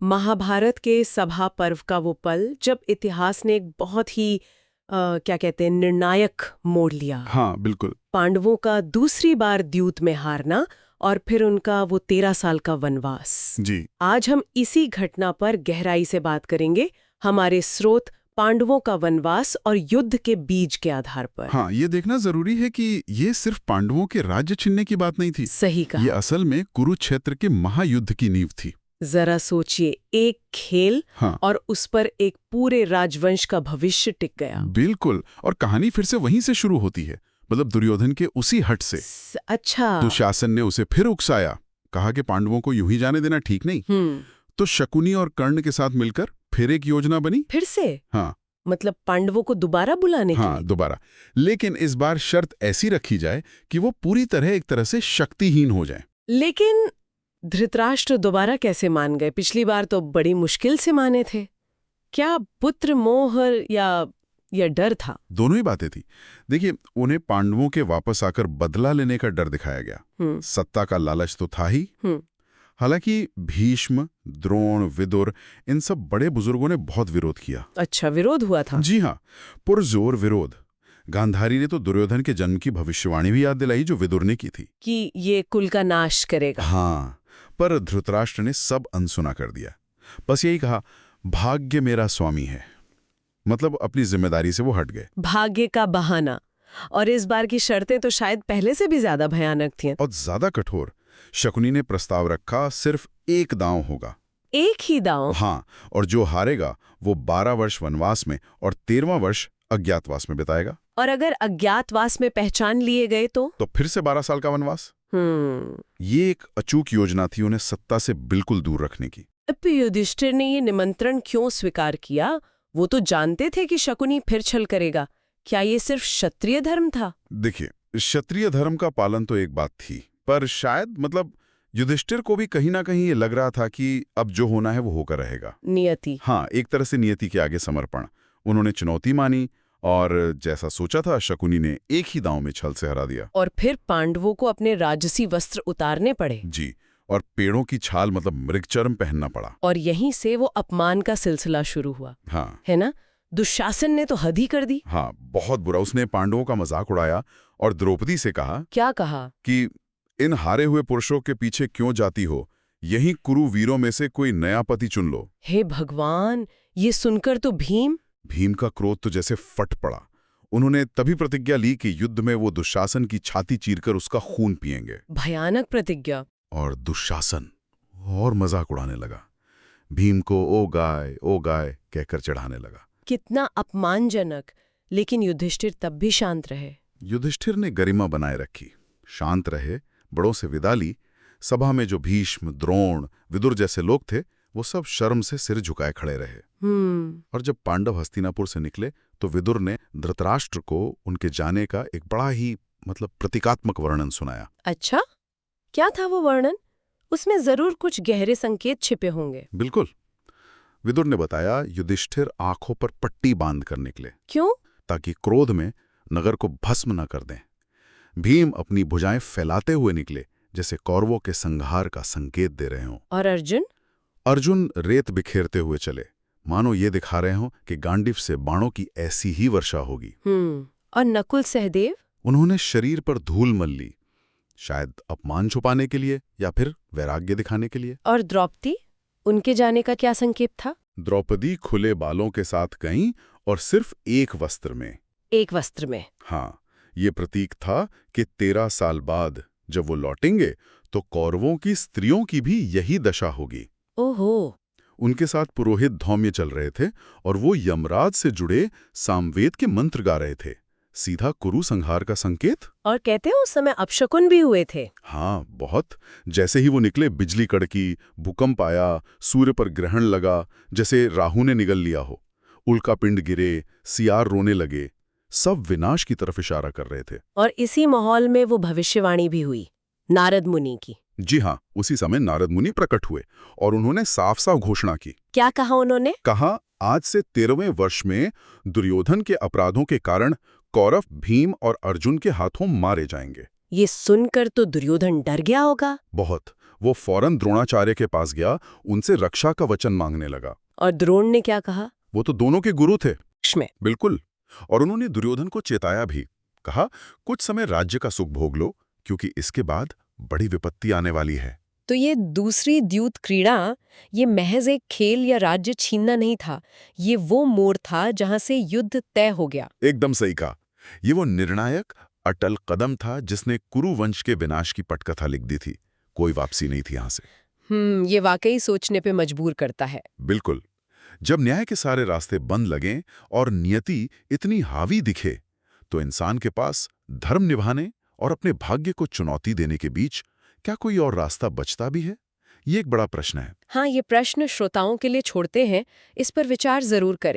महाभारत के सभा पर्व का वो पल जब इतिहास ने एक बहुत ही क्या कहते हैं निर्णायक मोड़ लिया। हाँ बिल्कुल। पांडवों का दूसरी बार द्यूत में हारना और फिर उनका वो 13 साल का वनवास। जी। आज हम इसी घटना पर गहराई से बात करेंगे, हमारे स्रोत पांडवों का वनवास और युद्ध के बीज के आधार पर। हाँ, ये देखना जरूरी है कि ये सिर्फ पांडवों के राज्य छीनने की बात नहीं थी। सही कहा। ये असल में कुरुक्षेत्र के महायुद्ध की नींव थी। जरा सोचिए, एक खेल हाँ। और उस पर एक पूरे राजवंश का भविष्य टिक गया। बिल्कुल, और कहानी फिर से वहीं से शुरू होती है, मतलब दुर्योधन के उसी हट से। अच्छा। दुशासन ने उसे फिर उकसाया, कहा कि पांडवों को यूं ही जाने देना ठीक नहीं। तो शकुनी और कर्ण के साथ मिलकर फिर एक योजना बनी। फिर से? हाँ, मतलब पांडवों को दोबारा बुलाने के लिए? हाँ, दोबारा। लेकिन इस बार शर्त ऐसी रखी जाए कि वो पूरी तरह एक तरह से शक्तिहीन हो जाए। लेकिन धृतराष्ट्र दोबारा कैसे मान गए? पिछली बार तो बड़ी मुश्किल से माने थे। क्या पुत्र मोह या डर था? दोनों ही बातें थी। देखिए, उन्हें पांडवों के वापस आकर बदला लेने का डर दिखाया गया। सत्ता का लालच तो था ही। हालांकि भीष्म, द्रोण, विदुर, इन सब बड़े बुजुर्गों ने बहुत विरोध किया। अच्छा, विरोध हुआ था? जी हाँ, पुरजोर विरोध। गांधारी ने तो दुर्योधन के जन्म की भविष्यवाणी भी याद दिलाई जो विदुर ने की थी कि ये कुल का नाश करेगा। हाँ, पर धृतराष्ट्र ने सब अनसुना कर दिया। बस यही कहा, भाग्य मेरा स्वामी है। मतलब अपनी जिम्मेदारी से वो हट गए। भाग्य का बहाना। और इस बार की शर्तें तो शायद पहले से भी ज्यादा भयानक थीं। और ज्यादा कठोर। शकुनी ने प्रस्ताव रखा, सिर्फ एक दांव होगा। एक ही दांव? हाँ, और जो हारेगा वो 12 वर्ष वनवास में और 13वां वर्ष अज्ञातवास में बिताएगा। और अगर अज्ञातवास में पहचान लिए गए तो फिर से 12 साल का वनवास। ये एक अचूक योजना थी उन्हें सत्ता से बिल्कुल दूर रखने की। युधिष्ठिर ने ये निमंत्रण क्यों स्वीकार किया? वो तो जानते थे कि शकुनी फिर छल करेगा। क्या ये सिर्फ क्षत्रिय धर्म था? देखिए, क्षत्रिय धर्म का पालन तो एक बात थी, पर शायद मतलब युधिष्ठिर को भी कहीं ना कहीं ये लग रहा था कि अब जो होना है वो होकर रहेगा। नियति। हाँ, एक तरह से नियति के आगे समर्पण। उन्होंने चुनौती मानी और जैसा सोचा था शकुनी ने एक ही दांव में छल से हरा दिया। और फिर पांडवों को अपने राजसी वस्त्र उतारने पड़े। जी, और पेड़ों की छाल मतलब मृगचर्म पहनना पड़ा। और यहीं से वो अपमान का सिलसिला शुरू हुआ। हाँ, है ना? दुशासन ने तो हद ही कर दी। हाँ, बहुत बुरा। उसने पांडवों का मजाक उड़ाया और द्रौपदी से कहा। क्या कहा? कि इन हारे हुए पुरुषों के पीछे क्यों जाती हो, यही कुरु वीरों में से कोई नया पति चुन लो। हे भगवान, ये सुनकर तो भीम का क्रोध तो जैसे फट पड़ा। उन्होंने तभी प्रतिज्ञा ली कि युद्ध में वो दुशासन की छाती चीरकर उसका खून पिएंगे। भयानक प्रतिज्ञा। और दुशासन और मजाक उड़ाने लगा। भीम को ओ गाय कहकर चढ़ाने लगा। कितना अपमानजनक। लेकिन युधिष्ठिर तब भी शांत रहे। युधिष्ठिर ने गरिमा बनाए रखी, शांत रहे, बड़ों से विदा ली। सभा में जो भीष्म, द्रोण, विदुर जैसे लोग थे वो सब शर्म से सिर झुकाए खड़े रहे। और जब पांडव हस्तिनापुर से निकले तो विदुर ने धृतराष्ट्र को उनके जाने का एक बड़ा ही मतलब प्रतीकात्मक वर्णन सुनाया। अच्छा, क्या था वो वर्णन? उसमें जरूर कुछ गहरे संकेत छिपे होंगे। बिल्कुल। विदुर ने बताया, युधिष्ठिर आंखों पर पट्टी बांध कर निकले। क्यों? ताकि क्रोध में नगर को भस्म न कर दें। भीम अपनी भुजाएं फैलाते हुए निकले, जैसे कौरवों के संहार का संकेत दे रहे हों। और अर्जुन रेत बिखेरते हुए चले, मानो ये दिखा रहे हों कि गांडीव से बाणों की ऐसी ही वर्षा होगी। और नकुल सहदेव? उन्होंने शरीर पर धूल मल ली, शायद अपमान छुपाने के लिए या फिर वैराग्य दिखाने के लिए। और द्रौपदी? उनके जाने का क्या संकेत था? द्रौपदी खुले बालों के साथ गईं और सिर्फ एक वस्त्र में। एक वस्त्र में? हाँ, ये प्रतीक था कि 13 साल बाद जब वो लौटेंगे तो कौरवों की स्त्रियों की भी यही दशा होगी। ओहो। उनके साथ पुरोहित धौम्य चल रहे थे और वो यमराज से जुड़े सामवेद के मंत्र गा रहे थे, सीधा कुरु संहार का संकेत। और कहते हैं उस समय अपशकुन भी हुए थे। हाँ, बहुत। जैसे ही वो निकले बिजली कड़की, भूकंप आया, सूर्य पर ग्रहण लगा, जैसे राहु ने निगल लिया हो। उल्का पिंड गिरे, सियार रोने लगे, सब विनाश की तरफ इशारा कर रहे थे। और इसी माहौल में वो भविष्यवाणी भी हुई, नारद मुनि की। जी हाँ, उसी समय नारद मुनि प्रकट हुए और उन्होंने साफ साफ घोषणा की। क्या कहा उन्होंने? कहा, आज से 13वें वर्ष में दुर्योधन के अपराधों के कारण कौरव भीम और अर्जुन के हाथों मारे जाएंगे। ये सुनकर तो दुर्योधन डर गया होगा। बहुत। वो फौरन द्रोणाचार्य के पास गया, उनसे रक्षा का वचन मांगने लगा। और द्रोण ने क्या कहा? वो तो दोनों के गुरु थे। में बिल्कुल। और उन्होंने दुर्योधन को चेताया भी। कहा, कुछ समय राज्य का सुख भोग लो, क्योंकि इसके बाद बड़ी विपत्ति आने वाली है। तो ये दूसरी द्यूत क्रीड़ा, ये महज एक खेल या राज्य छीनना नहीं था, ये वो मोड़ था जहां से युद्ध तय हो गया। एकदम सही कहा। ये वो निर्णायक, अटल कदम था जिसने कुरु वंश के विनाश की पटकथा लिख दी थी। कोई वापसी नहीं थी यहां से। ये वाकई सोचने पे मजबूर करता है। बिल्कुल। जब न्याय के सारे रास्ते बंद लगें और नियति इतनी हावी दिखे, तो इंसान के पास धर्म निभाने और अपने भाग्य को चुनौती देने के बीच क्या कोई और रास्ता बचता भी है? ये एक बड़ा प्रश्न है। हाँ, ये प्रश्न श्रोताओं के लिए छोड़ते हैं, इस पर विचार जरूर करें।